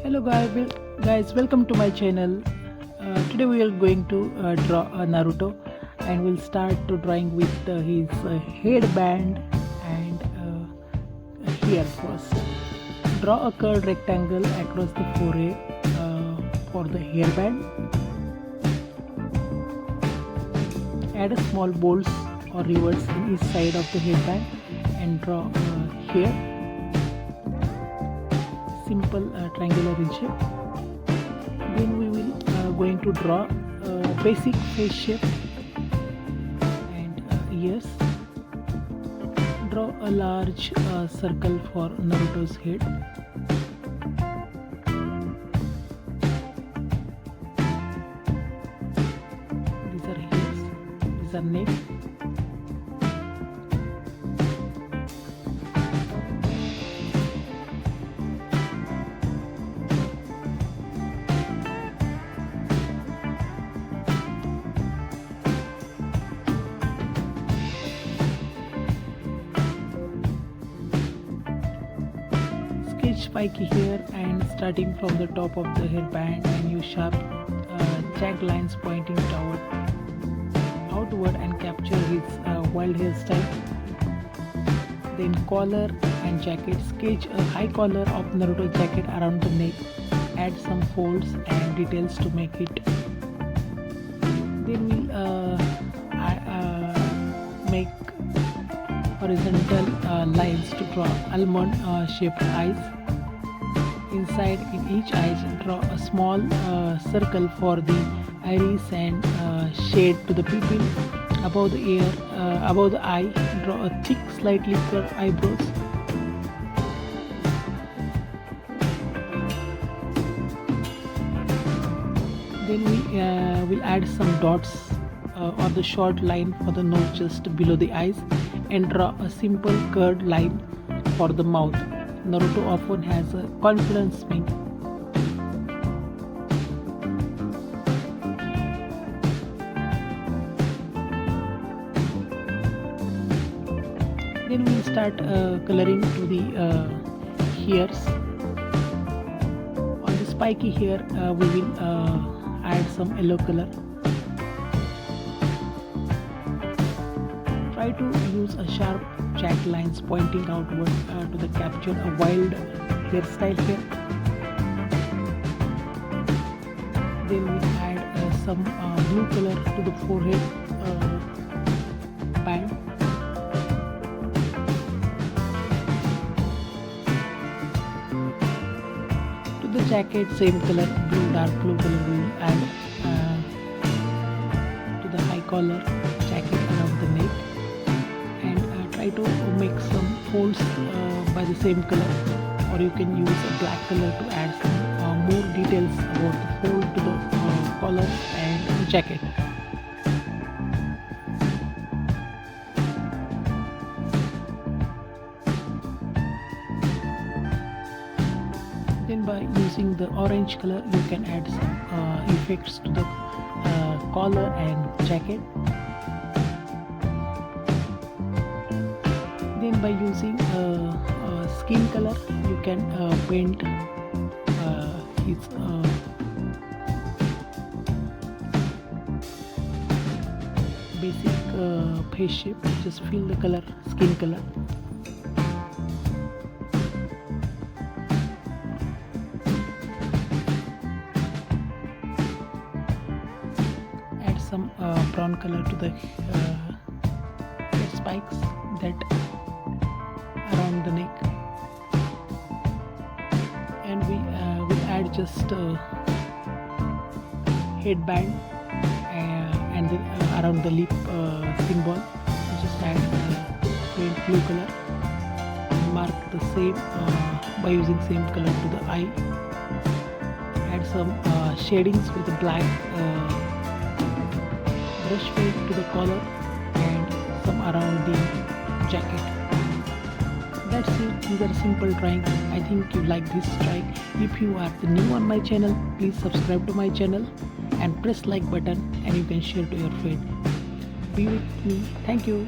Hello guys, welcome to my channel. Today we are going to draw Naruto, and we'll start to drawing with his headband and hair first. Draw a curved rectangle across the forehead for the hairband. Add a small bolts or rivets in each side of the headband and draw hair. Simple triangular in shape. Then we will going to draw basic face shape and ears. Draw a large circle for Naruto's head. These are ears. These are neck. Spiky hair, and starting from the top of the hairband and use sharp jagged lines pointing outward and capture his wild hairstyle. Then collar and jacket. Sketch a high collar of Naruto jacket around the neck. Add some folds and details to make it. Then we'll make horizontal lines to draw almond shaped eyes. Inside in each eye, draw a small circle for the iris and shade to the pupil. Above the eye, draw a thick, slightly curved eyebrows. Then we will add some dots or the short line for the nose just below the eyes, and draw a simple curved line for the mouth. Naruto often has a confidence swing. Then we'll start coloring to the hairs. On the spiky hair, we will add some yellow color. Try to use a sharp jagged lines pointing outward to capture a wild hairstyle here. Then we add some blue color to the forehead band. To the jacket, same color, dark blue color we will add to the high collar jacket around the neck. Try to make some folds by the same color, or you can use a black color to add some more details about the fold to the collar and jacket. Then by using the orange color, you can add some effects to the collar and jacket. Then by using skin color, you can paint his basic face shape. Just fill the color, skin color. Add some brown color to the spikes that around the neck, and we will add just headband and around the lip symbol. Just add paint blue color, mark the same by using same color to the eye. Add some shadings with the black brush paint to the collar and some around the jacket. That's it. These are simple drawings. I think you like this drawing. If you are new on my channel, please subscribe to my channel and press like button, and you can share to your friend. Be with me. Thank you.